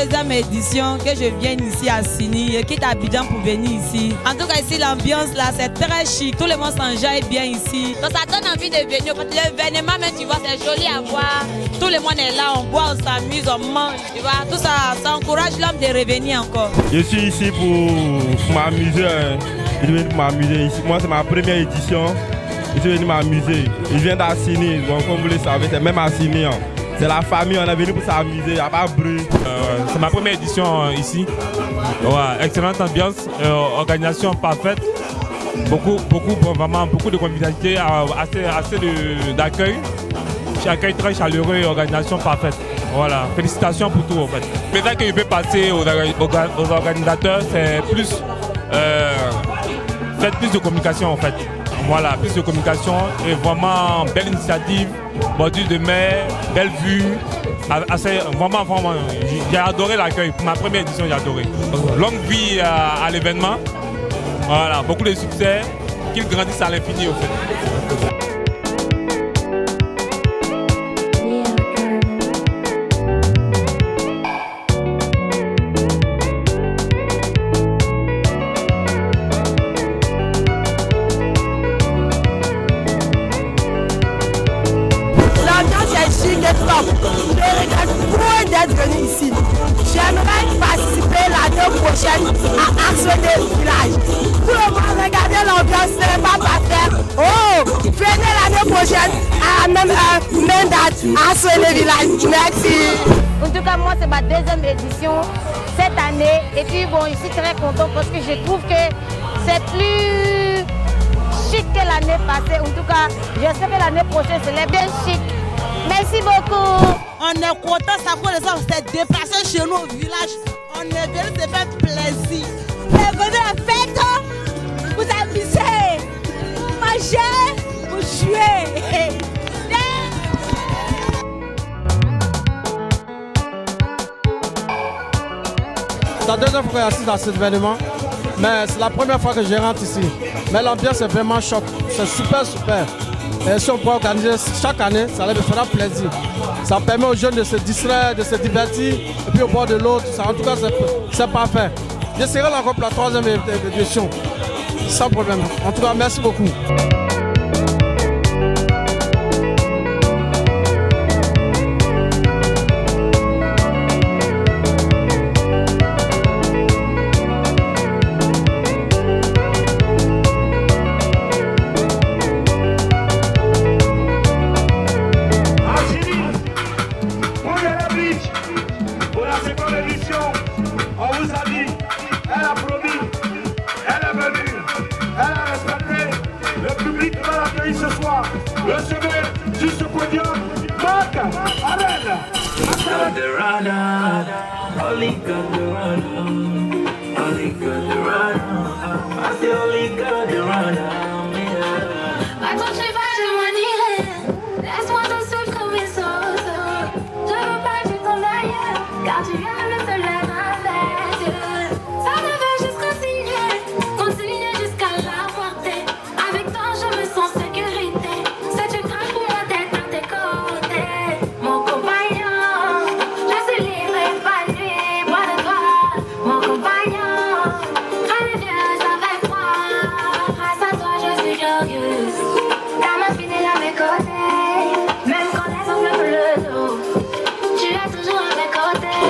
deuxième édition que je viens ici à Sini. Je quitte Abidjan pour venir ici. En tout cas, ici, l'ambiance là, c'est très chic. Tout le monde s'enjaille bien ici. Donc, ça donne envie de venir. L'événement, même, tu vois, c'est joli à voir. Tout le monde est là, on boit, on s'amuse, on mange. Tu vois, tout ça, ça encourage l'homme de revenir encore. Je suis ici pour m'amuser. Je suis venu pour m'amuser ici. Moi, c'est ma première édition. Je suis venu m'amuser. Je viens d'Assini. Donc, comme vous le savez, c'est même Assini. C'est la famille, on est venu pour s'amuser, il n'y a pas de bruit. C'est ma première édition ici. Ouais, excellente ambiance, organisation parfaite. Vraiment beaucoup de convivialité, assez d'accueil. Accueil très chaleureux et organisation parfaite. Voilà, félicitations pour tout en fait. Le message que je peux passer aux organisateurs, c'est plus faites plus de communication en fait. Voilà, plus de communication et vraiment belle initiative, bordure de mer, belle vue. Vraiment, j'ai adoré l'accueil. Pour ma première édition, j'ai adoré. Longue vie à l'événement. Voilà, beaucoup de succès, qu'il grandisse à l'infini au fait. Je regrette trop d'être venu ici. J'aimerais participer l'année prochaine à Action des villages. Tout le monde regardez l'ambiance, ce n'est pas parfait. Oh, venez l'année prochaine à la même date à Action des villages. Merci. En tout cas, moi, c'est ma deuxième édition cette année. Et puis, bon, je suis très content parce que je trouve que c'est plus chic que l'année passée. En tout cas, j'espère que l'année prochaine, c'est bien chic. Merci beaucoup. On est content, ça fait les gens s'est déplacés chez nous au village. On est venu se faire plaisir. Vous êtes venus à la fête, vous amusez, vous mangez, vous jouez. C'est la deuxième fois que j'assiste à cet événement, mais c'est la première fois que je rentre ici. Mais l'ambiance est vraiment choc, c'est super. Et si on peut organiser chaque année, ça me fera plaisir. Ça permet aux jeunes de se distraire, de se divertir, et puis au bord de l'eau, tout ça. En tout cas, c'est parfait. Je serai là encore pour la troisième édition, sans problème. En tout cas, merci beaucoup. On vous a dit, elle a promis, elle est venue, elle a respecté le public qui va l'accueillir ce soir. Recevez sur ce podium, Marc Arène. Car tu viens le soleil à mes yeux. Ça me fait juste continuer jusqu'à la portée. Avec toi je me sens sécurité. C'est une grâce pour moi d'être à tes côtés. Mon compagnon, je suis libre et épanoui, moi de toi. Mon compagnon, religieuse avec moi. Grâce à toi je suis glorieuse. Car ma fidèle à mes côtés. Même quand les autres me le dos, tu es toujours à mes côtés.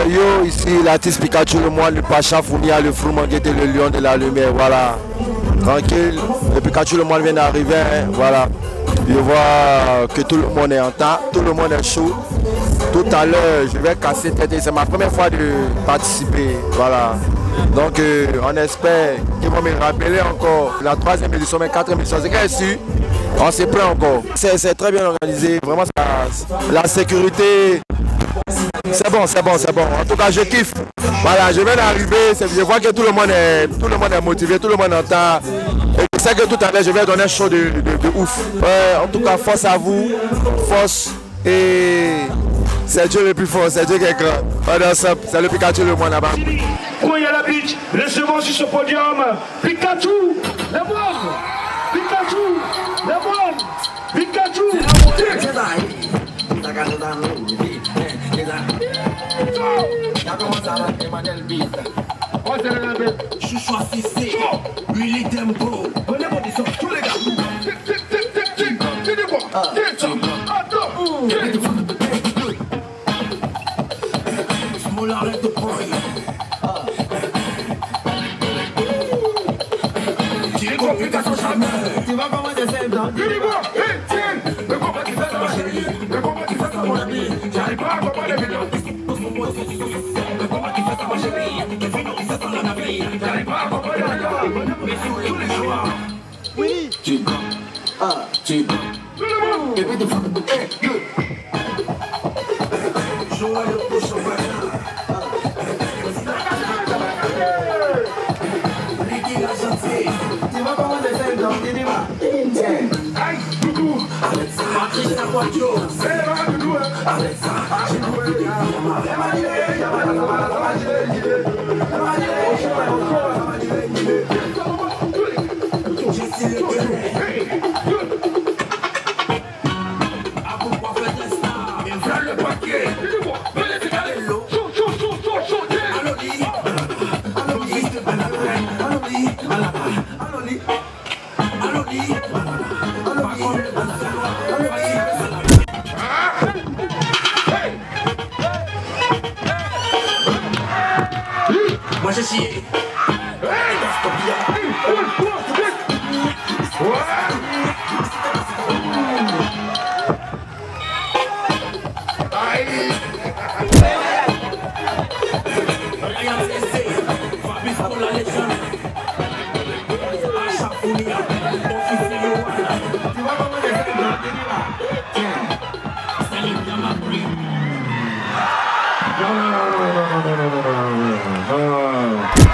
Yo, ici l'artiste Pikachu, le moine, le Pacha Founia, le Froumanguette et le lion de la lumière, voilà. tranquille. Le Pikachu, le monde vient d'arriver, hein, voilà. Je vois que tout le monde est en temps, tout le monde est chaud. Tout à l'heure, je vais casser tête. C'est ma première fois de participer, voilà. Donc, on espère qu'ils vont me rappeler encore la 3e édition, mais 4e édition. C'est qu'elle su, on se prend encore. C'est très bien organisé, vraiment, la sécurité. C'est bon. En tout cas, je kiffe. Voilà, je viens d'arriver, je vois que tout le monde est motivé, tout le monde entend. Et je sais que tout à l'heure, je vais donner un show de ouf. En tout cas, force à vous, force. Et c'est Dieu le plus fort, c'est Dieu qui est grand. C'est le Pikachu le moins là-bas. Koyala Beach, recevons sur ce podium Pikachu, le monde. Pikachu, le monde. Pikachu. Chouchou assisté, Willy Tempo. Prenez position, tous les gars. Small arrête de prendre. Tu es complication jamais. Tu vas comment descendre dans le combat. Le combat qui fait ça ma chérie. Le combat qui fait ça mon ami. J'arrive pas à comprendre les vidéos. Le combat qui fait ça ma chérie. Le film qui fait ça la vie. J'arrive pas à comprendre les vidéos. Mais tous les jours. Oui. Tu vas. Tu vas. Et puis de faire de joyeux prochain voyage. Ricky la gentille. Tu vas comment descendre dans le débat. Aïe, coucou. Patrice Taquadio. C'est là, coucou. Alexa. Moi j'ai chié.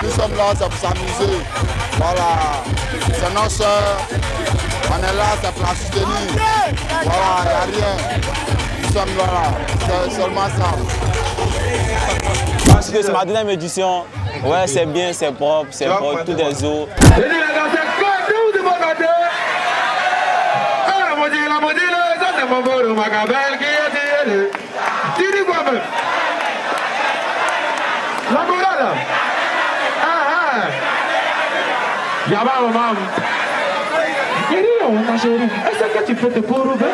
Nous sommes là, c'est pour s'amuser. Voilà. C'est nos soeurs. On est là, c'est pour la soutenir. Voilà, il n'y a rien. Nous sommes là. C'est seulement ça. Parce que c'est ma 2e édition. Ouais, c'est bien, c'est propre, tout des eaux. Yaba maman. Ma chérie, est-ce que tu peux te pourrouver?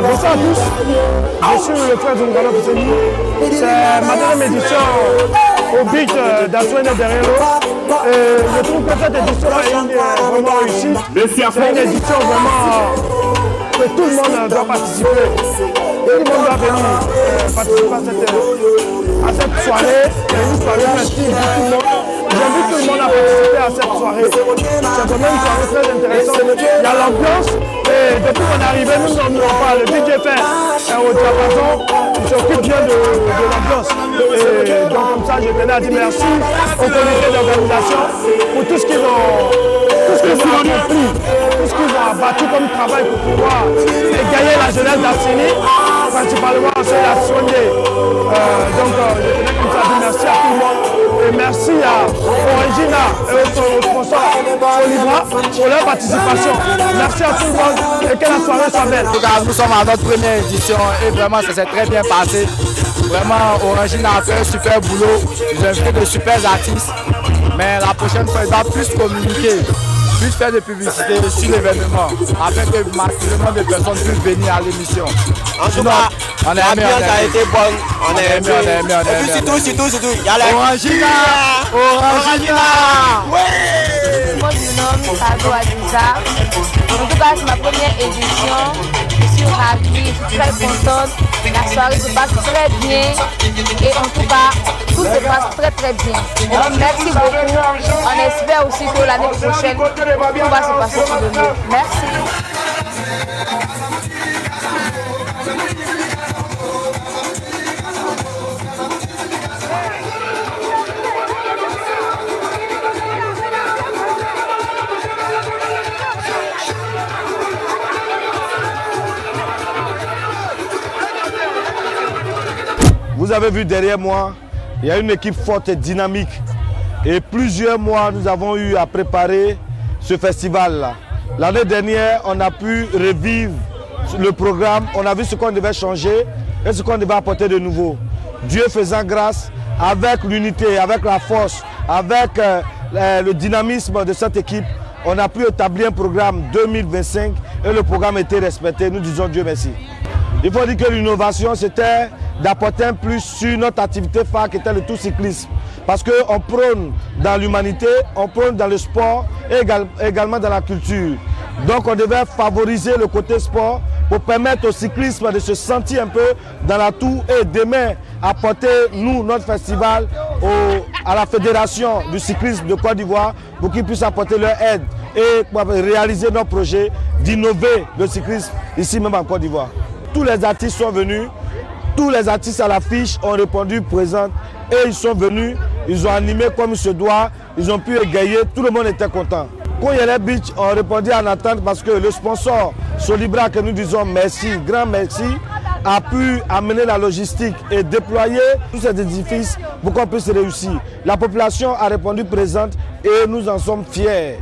Bonsoir à tous, je suis le frère Zungano Pousseni. C'est ma deuxième édition au beach d'Aswene derrière l'eau. Je trouve que cette édition est vraiment réussie. C'est une édition vraiment que tout le monde doit participer. Tout le monde doit venir participer à cette soirée. Une soirée festive pour tout le monde. J'invite tout le monde à participer à cette soirée. C'est vraiment une soirée très intéressante. Il y a l'ambiance. Et depuis qu'on est arrivé, nous n'en oublions pas. Le DJ fait au diapason, il s'occupe bien de l'ambiance. Et donc comme ça, je tenais à dire merci au comité d'organisation pour tout ce qu'ils ont accompli, tout ce qu'ils ont abattu comme travail pour pouvoir gagner la jeunesse d'Assini, principalement ceux de la Soigné. Donc je tenais comme ça à dire merci à tout le monde. Et merci à Orangina et au sponsor Solibra pour leur participation. Merci à tout le monde et que la soirée soit belle. En tout cas, nous sommes à notre première édition et vraiment ça s'est très bien passé. Vraiment, Orangina a fait un super boulot. Ils ont invité de super artistes. Mais la prochaine fois, il va plus communiquer, plus faire de publicité sur l'événement, afin que le maximum de personnes puissent venir à l'émission. En tout cas, l'ambiance a été bonne. On a aimé. Et puis surtout, il y a la Orangina. Moi, je me nomme Sado Adiza. En tout cas, c'est ma première édition. Je suis ravie, je suis très contente. La soirée se passe très bien. Et en tout cas, tout se passe très très bien. Donc, merci beaucoup. On espère aussi que l'année prochaine, tout va se passer sur le mieux. Merci. Vous avez vu derrière moi, il y a une équipe forte et dynamique. Et plusieurs mois, nous avons eu à préparer ce festival-là. L'année dernière, on a pu revivre le programme. On a vu ce qu'on devait changer et ce qu'on devait apporter de nouveau. Dieu faisant grâce, avec l'unité, avec la force, avec le dynamisme de cette équipe, on a pu établir un programme 2025 et le programme était respecté. Nous disons Dieu merci. Il faut dire que l'innovation, c'était d'apporter un plus sur notre activité phare qui était le tout cyclisme. Parce qu'on prône dans l'humanité, on prône dans le sport et également dans la culture. Donc on devait favoriser le côté sport pour permettre au cyclisme de se sentir un peu dans la tour et demain apporter, nous, notre festival, à la Fédération du cyclisme de Côte d'Ivoire pour qu'ils puissent apporter leur aide et réaliser nos projets d'innover le cyclisme ici même en Côte d'Ivoire. Tous les artistes sont venus. Tous les artistes à l'affiche ont répondu présents et ils sont venus, ils ont animé comme il se doit, ils ont pu égayer, tout le monde était content. Koyele Beach ont répondu en attente parce que le sponsor Solibra, que nous disons merci, grand merci, a pu amener la logistique et déployer tous ces édifices pour qu'on puisse réussir. La population a répondu présente et nous en sommes fiers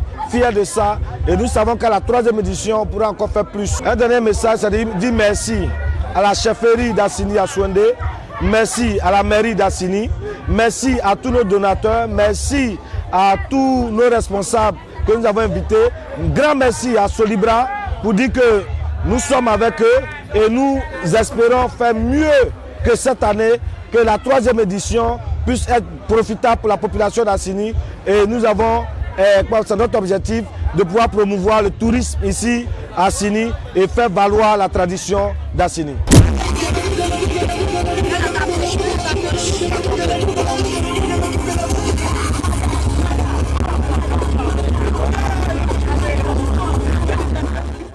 de ça et nous savons qu'à la 3e édition on pourra encore faire plus. Un dernier message, c'est de dire merci à la chefferie d'Assini à Souendé, merci à la mairie d'Assini, merci à tous nos donateurs, merci à tous nos responsables que nous avons invités. Un grand merci à Solibra pour dire que nous sommes avec eux et nous espérons faire mieux que cette année, que la 3e édition puisse être profitable pour la population d'Assini et nous avons, c'est notre objectif, de pouvoir promouvoir le tourisme ici à Assini et faire valoir la tradition d'Assini.